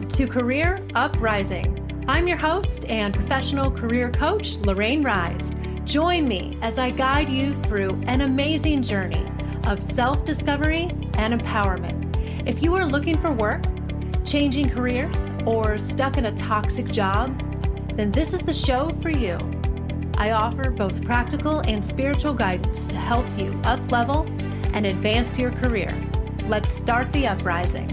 to Career Uprising. I'm your host and professional career coach, Lorraine Rise. Join me as I guide you through an amazing journey of self-discovery and empowerment. If you are looking for work, changing careers, or stuck in a toxic job, then this is the show for you. I offer both practical and spiritual guidance to help you up-level and advance your career. Let's start the uprising.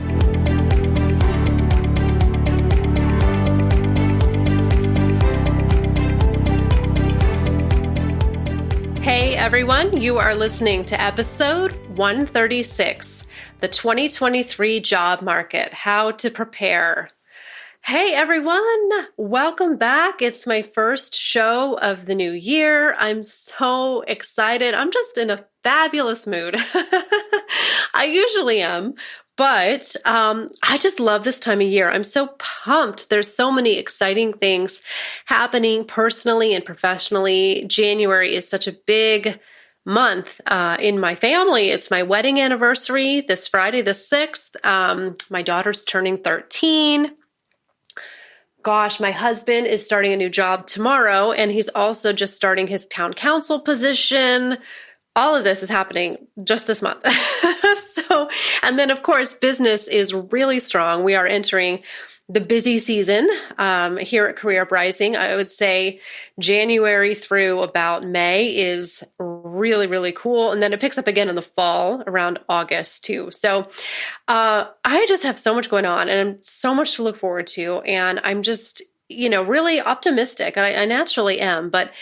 Hey everyone, you are listening to episode 136, the 2023 job market, how to prepare. Hey everyone, welcome back. It's my first show of the new year. I'm so excited. I'm just in a fabulous mood. I usually am, but I just love this time of year. I'm so pumped. There's so many exciting things happening personally and professionally. January is such a big month in my family. It's my wedding anniversary this Friday, the 6th. My daughter's turning 13. Gosh, my husband is starting a new job tomorrow, and he's also just starting his town council position. All of this is happening just this month. And then of course, business is really strong. We are entering the busy season here at Career Uprising. I would say January through about May is really, really cool. And then it picks up again in the fall around August too. So I just have so much going on and so much to look forward to. And I'm just, really optimistic. And I naturally am. But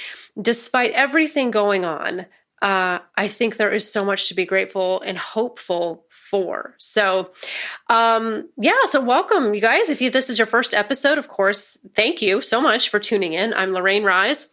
despite everything going on, I think there is so much to be grateful and hopeful for. So, so welcome, you guys. If this is your first episode, of course, thank you so much for tuning in. I'm Lorraine Rise.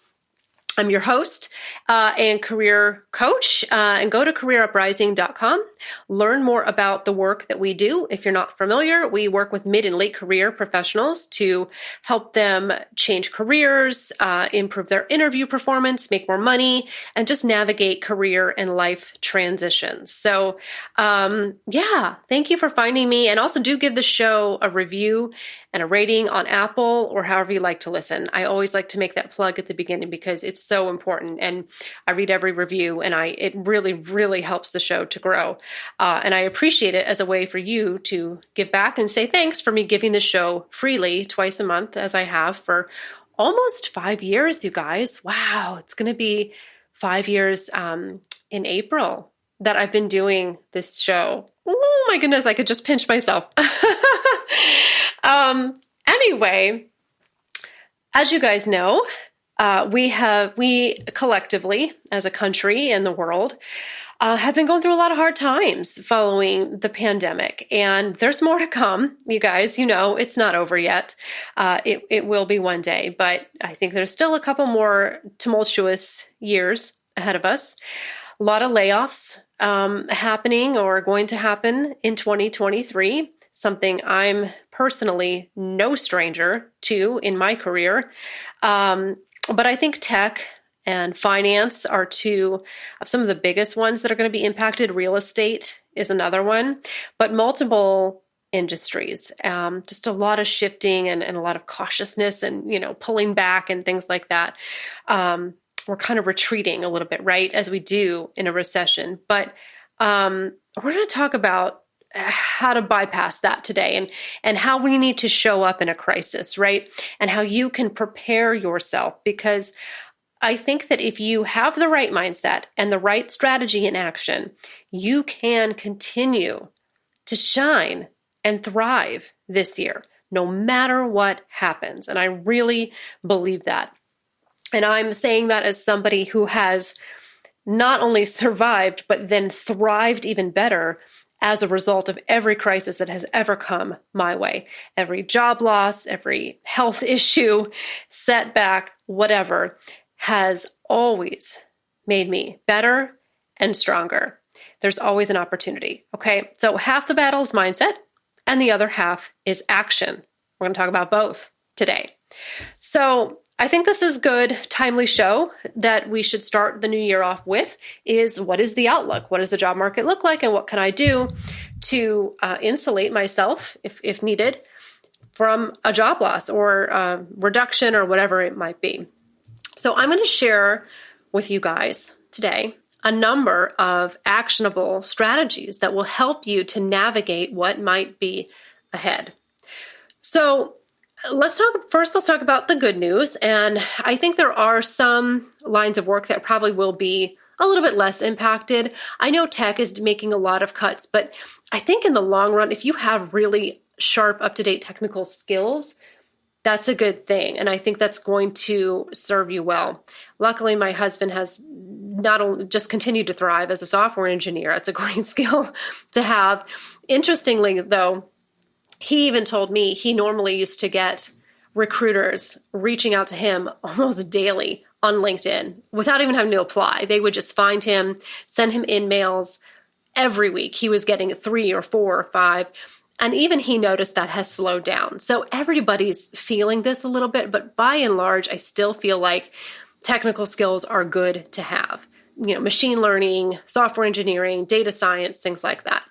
I'm your host and career coach, and go to careeruprising.com. Learn more about the work that we do. If you're not familiar, we work with mid and late career professionals to help them change careers, improve their interview performance, make more money, and just navigate career and life transitions. So, thank you for finding me. And also do give the show a review and a rating on Apple or however you like to listen. I always like to make that plug at the beginning because it's so important. And I read every review and it really, really helps the show to grow. And I appreciate it as a way for you to give back and say thanks for me giving the show freely twice a month as I have for almost 5 years, you guys. Wow, it's going to be 5 years in April that I've been doing this show. Oh my goodness, I could just pinch myself. Anyway, as you guys know, we collectively as a country and the world have been going through a lot of hard times following the pandemic, and there's more to come. You guys, it's not over yet. It will be one day, but I think there's still a couple more tumultuous years ahead of us. A lot of layoffs happening or going to happen in 2023. Something I'm personally no stranger to in my career. But I think tech and finance are two of some of the biggest ones that are going to be impacted. Real estate is another one, but multiple industries. Just a lot of shifting and a lot of cautiousness and, pulling back and things like that. We're kind of retreating a little bit, right, as we do in a recession. But we're going to talk about how to bypass that today and how we need to show up in a crisis, right? And how you can prepare yourself, because I think that if you have the right mindset and the right strategy in action, you can continue to shine and thrive this year, no matter what happens. And I really believe that. And I'm saying that as somebody who has not only survived, but then thrived even better as a result of every crisis that has ever come my way. Every job loss, every health issue, setback, whatever, has always made me better and stronger. There's always an opportunity, okay? So half the battle is mindset, and the other half is action. We're going to talk about both today. So I think this is a good, timely show that we should start the new year off with is what is the outlook? What does the job market look like? And what can I do to insulate myself, if needed, from a job loss or reduction or whatever it might be. So I'm going to share with you guys today a number of actionable strategies that will help you to navigate what might be ahead. So let's talk about the good news. And I think there are some lines of work that probably will be a little bit less impacted. I know tech is making a lot of cuts, but I think in the long run, if you have really sharp, up-to-date technical skills, that's a good thing. And I think that's going to serve you well. Luckily, my husband has not only just continued to thrive as a software engineer. It's a great skill to have. Interestingly, though, he even told me he normally used to get recruiters reaching out to him almost daily on LinkedIn without even having to apply. They would just find him, send him emails every week. He was getting 3 or 4 or 5. And even he noticed that has slowed down. So everybody's feeling this a little bit, but by and large, I still feel like technical skills are good to have. Machine learning, software engineering, data science, things like that.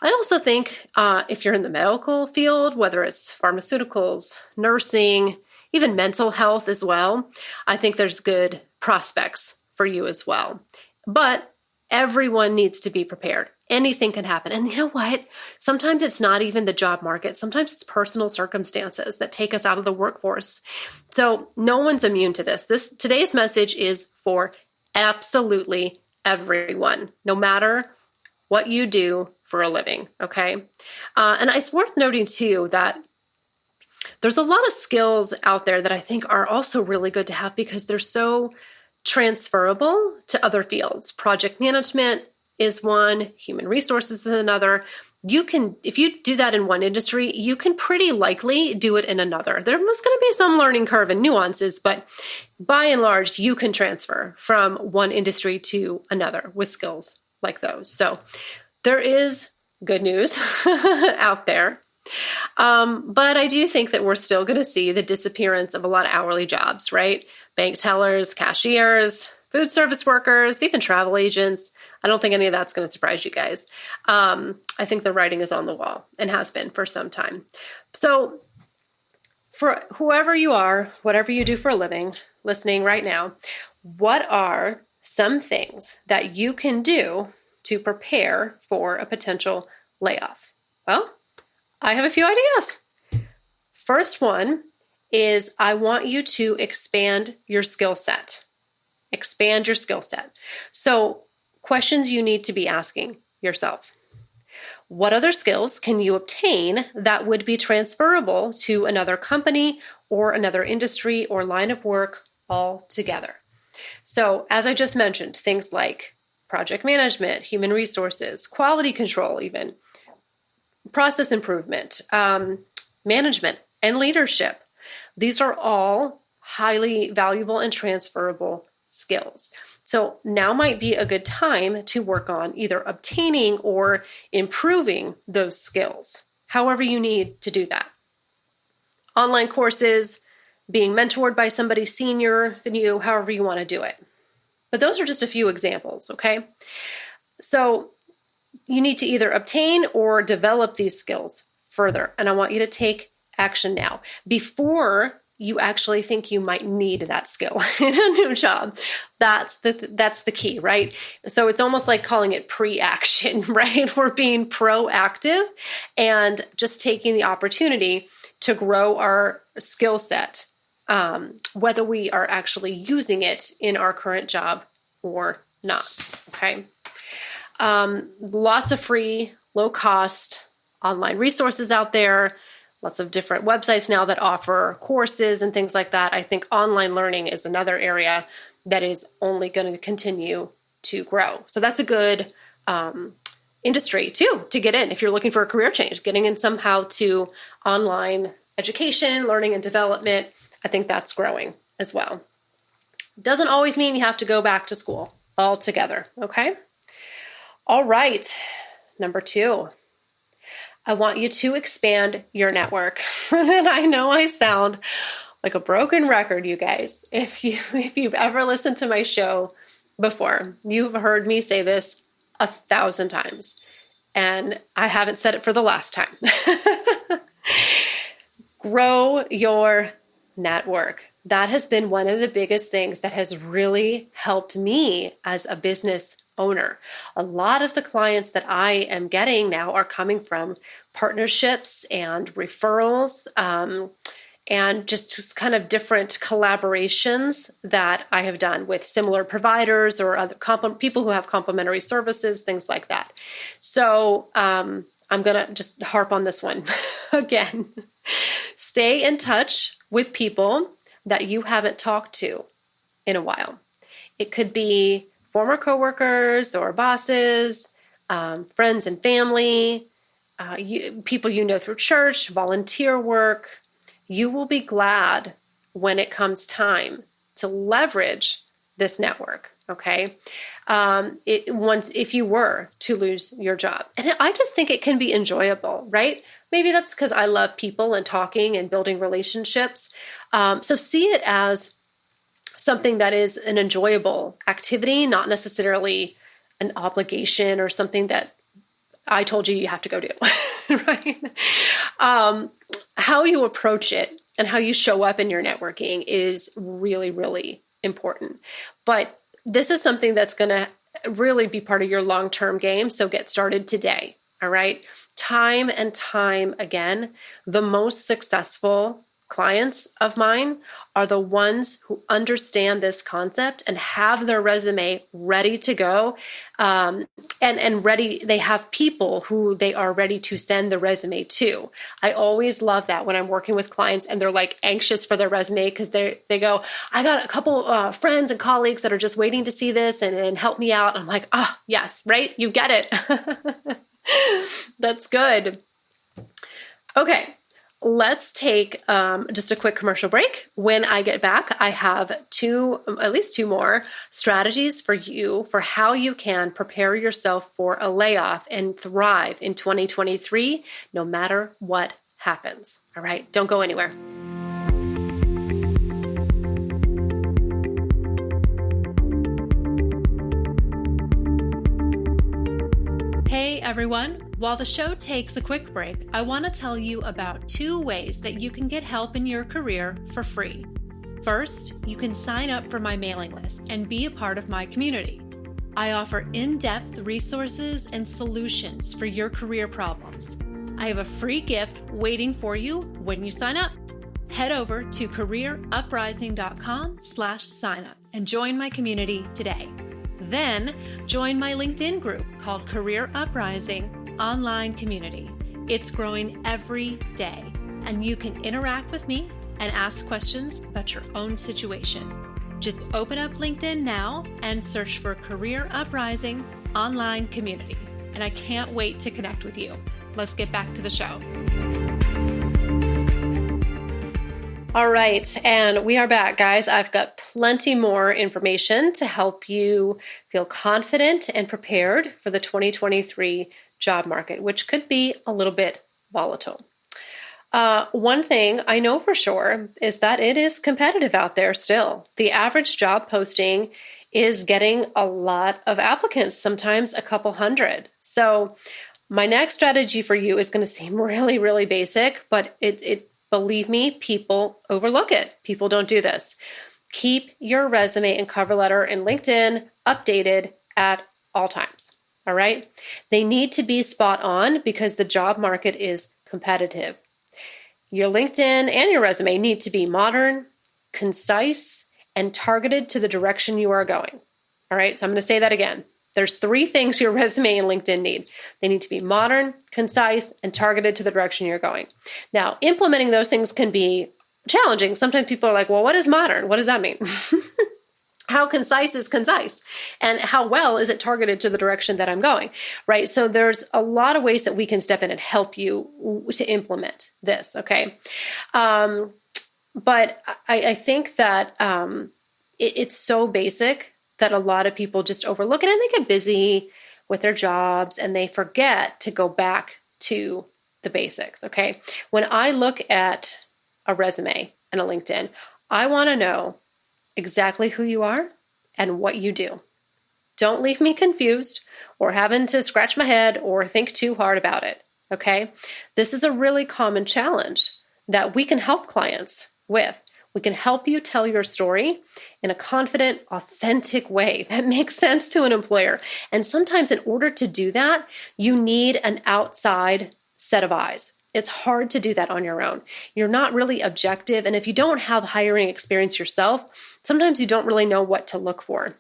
I also think if you're in the medical field, whether it's pharmaceuticals, nursing, even mental health as well, I think there's good prospects for you as well. But everyone needs to be prepared. Anything can happen. And you know what? Sometimes it's not even the job market. Sometimes it's personal circumstances that take us out of the workforce. So no one's immune to this. Today's message is for absolutely everyone, no matter what you do for a living, okay? And it's worth noting too that there's a lot of skills out there that I think are also really good to have because they're so transferable to other fields. Project management is one, human resources is another. If you do that in one industry, you can pretty likely do it in another. There's going to be some learning curve and nuances, but by and large, you can transfer from one industry to another with skills like those. So there is good news out there. But I do think that we're still going to see the disappearance of a lot of hourly jobs, right? Bank tellers, cashiers, food service workers, even travel agents. I don't think any of that's going to surprise you guys. I think the writing is on the wall and has been for some time. So for whoever you are, whatever you do for a living, listening right now, what are some things that you can do to prepare for a potential layoff? Well, I have a few ideas. First one is I want you to expand your skill set. Expand your skill set. So questions you need to be asking yourself. What other skills can you obtain that would be transferable to another company or another industry or line of work altogether? So as I just mentioned, things like project management, human resources, quality control even, process improvement, management, and leadership. These are all highly valuable and transferable skills. So now might be a good time to work on either obtaining or improving those skills, however you need to do that. Online courses, being mentored by somebody senior than you, however you want to do it. But those are just a few examples, okay? So you need to either obtain or develop these skills further. And I want you to take action now before you actually think you might need that skill in a new job. That's the key, right? So it's almost like calling it pre-action, right? We're being proactive and just taking the opportunity to grow our skill set, whether we are actually using it in our current job or not, okay? Lots of free, low-cost online resources out there, lots of different websites now that offer courses and things like that. I think online learning is another area that is only going to continue to grow. So that's a good industry too to get in if you're looking for a career change, getting in somehow to online education, learning and development. I think that's growing as well. Doesn't always mean you have to go back to school altogether, okay? All right, number 2. I want you to expand your network. And I know I sound like a broken record, you guys. If you've ever listened to my show before, you've heard me say this 1,000 times. And I haven't said it for the last time. Grow your network. That has been one of the biggest things that has really helped me as a business owner. A lot of the clients that I am getting now are coming from partnerships and referrals, and just kind of different collaborations that I have done with similar providers or other people who have complementary services, things like that. So I'm going to just harp on this one again. Stay in touch with people that you haven't talked to in a while. It could be former coworkers or bosses, friends and family, people you know through church, volunteer work. You will be glad when it comes time to leverage this network, okay? If you were to lose your job. And I just think it can be enjoyable, right? Maybe that's because I love people and talking and building relationships. So see it as something that is an enjoyable activity, not necessarily an obligation or something that I told you have to go do, right? How you approach it and how you show up in your networking is really, really important. But this is something that's going to really be part of your long-term game. So get started today. All right. Time and time again, the most successful clients of mine are the ones who understand this concept and have their resume ready to go, and ready. They have people who they are ready to send the resume to. I always love that when I'm working with clients and they're like anxious for their resume because they go, I got a couple friends and colleagues that are just waiting to see this and help me out. I'm like, oh, yes, right? You get it. That's good. Okay. Let's take just a quick commercial break. When I get back, I have at least two more strategies for you for how you can prepare yourself for a layoff and thrive in 2023, no matter what happens. All right, don't go anywhere. Hey everyone. While the show takes a quick break, I want to tell you about 2 ways that you can get help in your career for free. First, you can sign up for my mailing list and be a part of my community. I offer in-depth resources and solutions for your career problems. I have a free gift waiting for you when you sign up. Head over to careeruprising.com/signup and join my community today. Then join my LinkedIn group called Career Uprising Online Community. It's growing every day, and you can interact with me and ask questions about your own situation. Just open up LinkedIn now and search for Career Uprising Online Community. And I can't wait to connect with you. Let's get back to the show. All right, and we are back, guys. I've got plenty more information to help you feel confident and prepared for the 2023 job market, which could be a little bit volatile. One thing I know for sure is that it is competitive out there still. The average job posting is getting a lot of applicants, sometimes a couple hundred. So my next strategy for you is going to seem really, really basic, but believe me, people overlook it. People don't do this. Keep your resume and cover letter in LinkedIn updated at all times. All right. They need to be spot on because the job market is competitive. Your LinkedIn and your resume need to be modern, concise, and targeted to the direction you are going. All right. So I'm going to say that again. There's 3 things your resume and LinkedIn need. They need to be modern, concise, and targeted to the direction you're going. Now, implementing those things can be challenging. Sometimes people are like, well, what is modern? What does that mean? How concise is concise? And how well is it targeted to the direction that I'm going, right? So there's a lot of ways that we can step in and help you to implement this, okay? But I think that it's so basic that a lot of people just overlook it and they get busy with their jobs and they forget to go back to the basics, okay? When I look at a resume and a LinkedIn, I want to know exactly who you are and what you do. Don't leave me confused or having to scratch my head or think too hard about it, okay? This is a really common challenge that we can help clients with. We can help you tell your story in a confident, authentic way that makes sense to an employer. And sometimes in order to do that, you need an outside set of eyes. It's hard to do that on your own. You're not really objective. And if you don't have hiring experience yourself, sometimes you don't really know what to look for.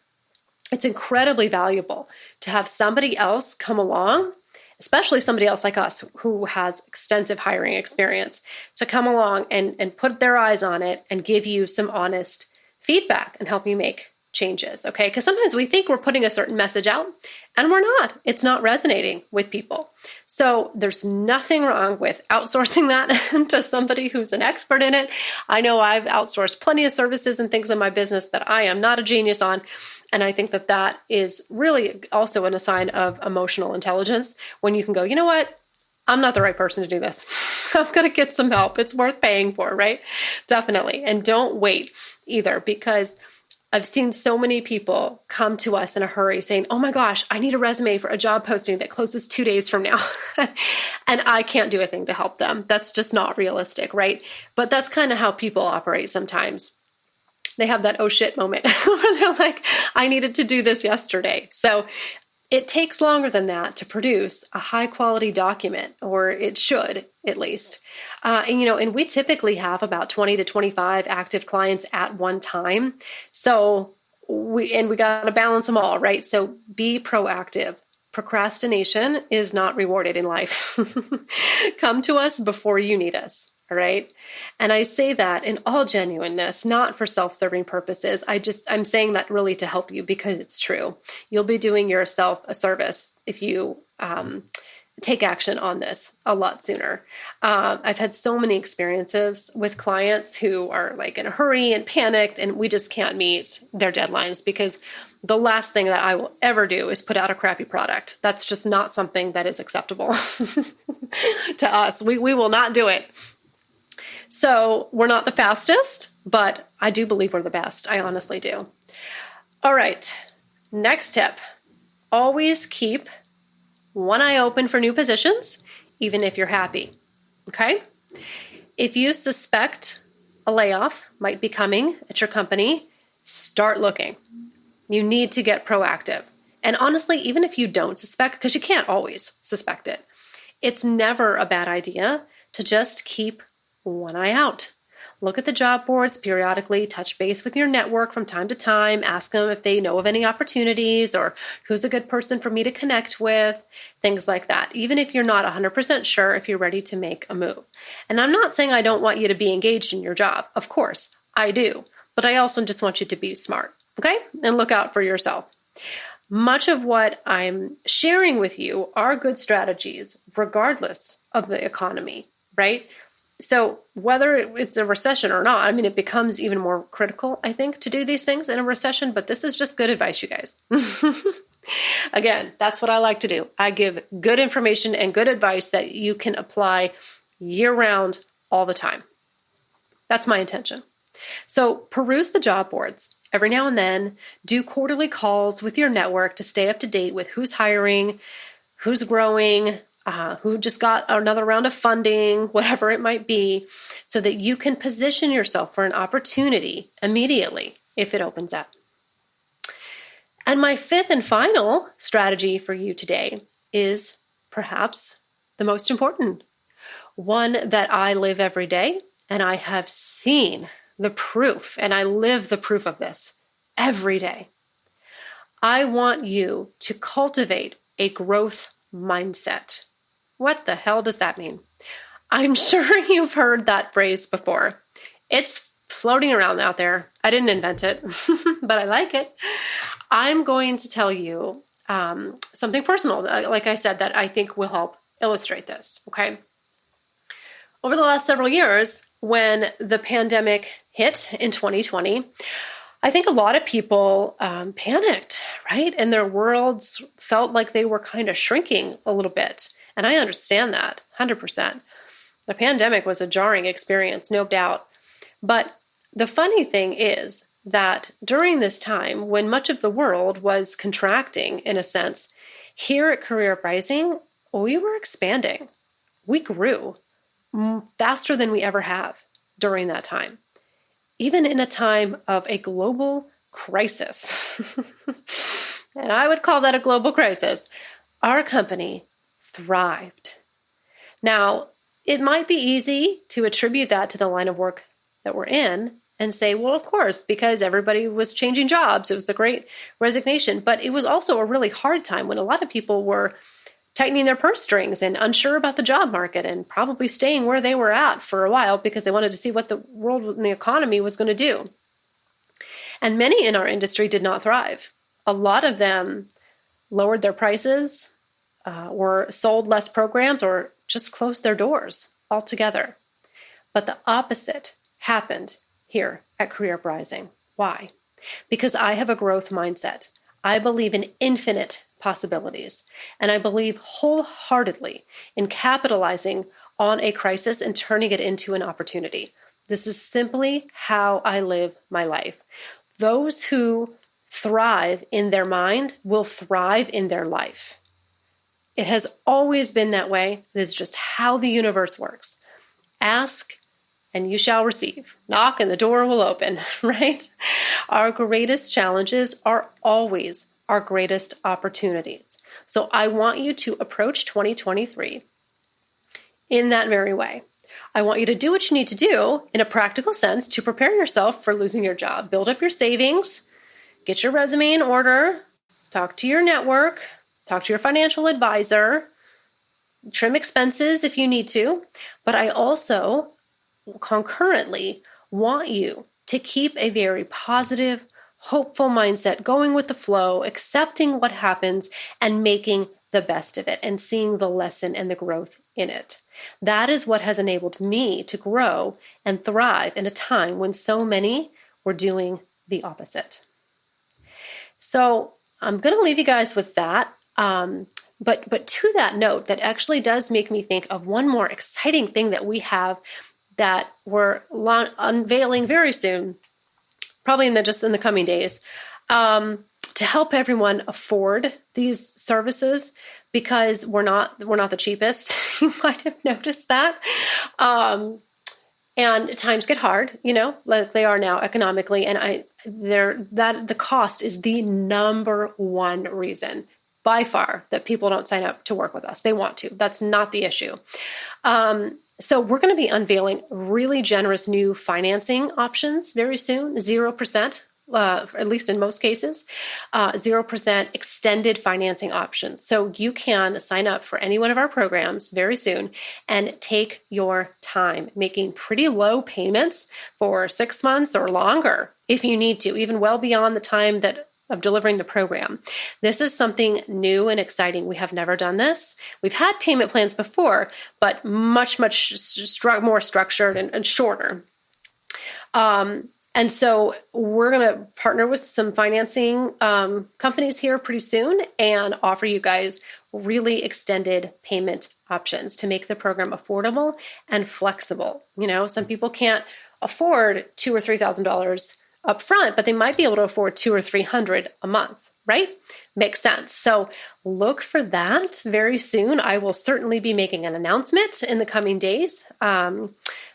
It's incredibly valuable to have somebody else come along, especially somebody else like us who has extensive hiring experience, to come along and put their eyes on it and give you some honest feedback and help you make changes, okay? Because sometimes we think we're putting a certain message out and we're not. It's not resonating with people. So there's nothing wrong with outsourcing that to somebody who's an expert in it. I know I've outsourced plenty of services and things in my business that I am not a genius on. And I think that that is really also a sign of emotional intelligence when you can go, you know what? I'm not the right person to do this. I'm going to get some help. It's worth paying for, right? Definitely. And don't wait either, because I've seen so many people come to us in a hurry saying, oh my gosh, I need a resume for a job posting that closes 2 days from now. And I can't do a thing to help them. That's just not realistic, right? But that's kind of how people operate sometimes. They have that oh shit moment where they're like, I needed to do this yesterday. So it takes longer than that to produce a high quality document, or it should at least. And we typically have about 20 to 25 active clients at one time. So we got to balance them all, right? So be proactive. Procrastination is not rewarded in life. Come to us before you need us. All right. And I say that in all genuineness, not for self-serving purposes. I'm saying that really to help you because it's true. You'll be doing yourself a service if you take action on this a lot sooner. I've had so many experiences with clients who are like in a hurry and panicked, and we just can't meet their deadlines because the last thing that I will ever do is put out a crappy product. That's just not something that is acceptable to us. We will not do it. So we're not the fastest, but I do believe we're the best. I honestly do. All right. Next tip. Always keep one eye open for new positions, even if you're happy. Okay? If you suspect a layoff might be coming at your company, start looking. You need to get proactive. And honestly, even if you don't suspect, because you can't always suspect it, it's never a bad idea to just keep one eye out. Look at the job boards periodically, touch base with your network from time to time, ask them if they know of any opportunities or who's a good person for me to connect with, things like that, even if you're not 100% sure if you're ready to make a move. And I'm not saying I don't want you to be engaged in your job. Of course, I do. But I also just want you to be smart, okay? And look out for yourself. Much of what I'm sharing with you are good strategies, regardless of the economy, right? So whether it's a recession or not, it becomes even more critical, I think, to do these things in a recession, but this is just good advice, you guys. Again, that's what I like to do. I give good information and good advice that you can apply year-round all the time. That's my intention. So peruse the job boards every now and then. Do quarterly calls with your network to stay up to date with who's hiring, who's growing, who just got another round of funding, whatever it might be, so that you can position yourself for an opportunity immediately if it opens up. And my fifth and final strategy for you today is perhaps the most important, one that I live every day, and I have seen the proof, and I live the proof of this every day. I want you to cultivate a growth mindset. What the hell does that mean? I'm sure you've heard that phrase before. It's floating around out there. I didn't invent it, but I like it. I'm going to tell you something personal, like I said, that I think will help illustrate this, okay? Over the last several years, when the pandemic hit in 2020, I think a lot of people panicked, right? And their worlds felt like they were kind of shrinking a little bit. And I understand that 100%. The pandemic was a jarring experience, no doubt. But the funny thing is that during this time, when much of the world was contracting in a sense, here at Career Uprising, we were expanding. We grew. faster than we ever have during that time, even in a time of a global crisis. And I would call that a global crisis. Our company thrived. Now, it might be easy to attribute that to the line of work that we're in and say, well, of course, because everybody was changing jobs. It was the Great Resignation. But it was also a really hard time when a lot of people were tightening their purse strings and unsure about the job market and probably staying where they were at for a while because they wanted to see what the world and the economy was going to do. And many in our industry did not thrive. A lot of them lowered their prices, or sold less programs, or just closed their doors altogether. But the opposite happened here at Career Uprising. Why? Because I have a growth mindset. I believe in infinite possibilities, and I believe wholeheartedly in capitalizing on a crisis and turning it into an opportunity. This is simply how I live my life. Those who thrive in their mind will thrive in their life. It has always been that way. It is just how the universe works. Ask and you shall receive. Knock and the door will open, right? Our greatest challenges are always our greatest opportunities. So I want you to approach 2023 in that very way. I want you to do what you need to do in a practical sense to prepare yourself for losing your job. Build up your savings, get your resume in order, talk to your network, talk to your financial advisor, trim expenses if you need to. But I also concurrently want you to keep a very positive, hopeful mindset, going with the flow, accepting what happens and making the best of it and seeing the lesson and the growth in it. That is what has enabled me to grow and thrive in a time when so many were doing the opposite. So I'm going to leave you guys with that. But to that note, that actually does make me think of one more exciting thing that we have that we're unveiling very soon, probably in the coming days, to help everyone afford these services, because we're not the cheapest. You might have noticed that. And times get hard, like they are now economically, and the cost is the number one reason by far that people don't sign up to work with us. They want to. That's not the issue. So we're going to be unveiling really generous new financing options very soon, 0%. At least in most cases, 0% extended financing options. So you can sign up for any one of our programs very soon and take your time, making pretty low payments for 6 months or longer if you need to, even well beyond the time of delivering the program. This is something new and exciting. We have never done this. We've had payment plans before, but much more structured and shorter. And so we're going to partner with some financing companies here pretty soon and offer you guys really extended payment options to make the program affordable and flexible. Some people can't afford $2,000 or $3,000 up front, but they might be able to afford $200 or $300 a month, right? Makes sense. So look for that very soon. I will certainly be making an announcement in the coming days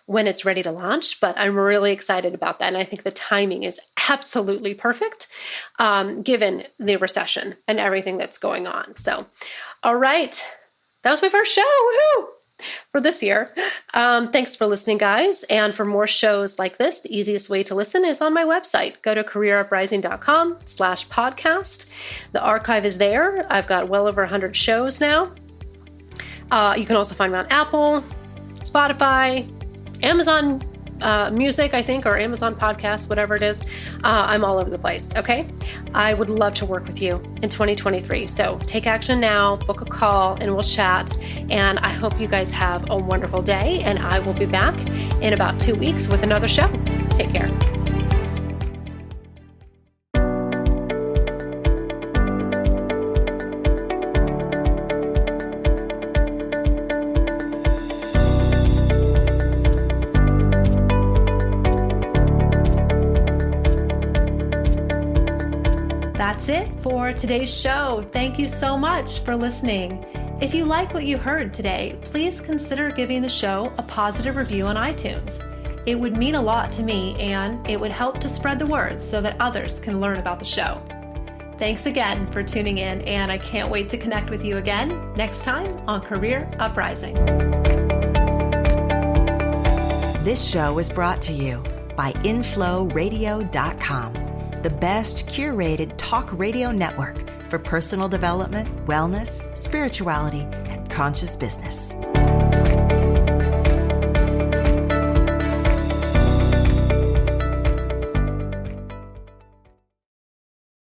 when it's ready to launch, but I'm really excited about that. And I think the timing is absolutely perfect given the recession and everything that's going on. So, all right, that was my first show. Woohoo! For this year. Thanks for listening, guys. And for more shows like this, the easiest way to listen is on my website. Go to careeruprising.com/podcast. The archive is there. I've got well over 100 shows now. You can also find me on Apple, Spotify, Amazon Music, I think, or Amazon Podcasts, whatever it is. I'm all over the place, okay? I would love to work with you in 2023. So take action now, book a call, and we'll chat. And I hope you guys have a wonderful day. And I will be back in about 2 weeks with another show. Take care. That's it for today's show. Thank you so much for listening. If you like what you heard today, please consider giving the show a positive review on iTunes. It would mean a lot to me, and it would help to spread the word so that others can learn about the show. Thanks again for tuning in, and I can't wait to connect with you again next time on Career Uprising. This show is brought to you by InflowRadio.com, the best curated talk radio network for personal development, wellness, spirituality, and conscious business.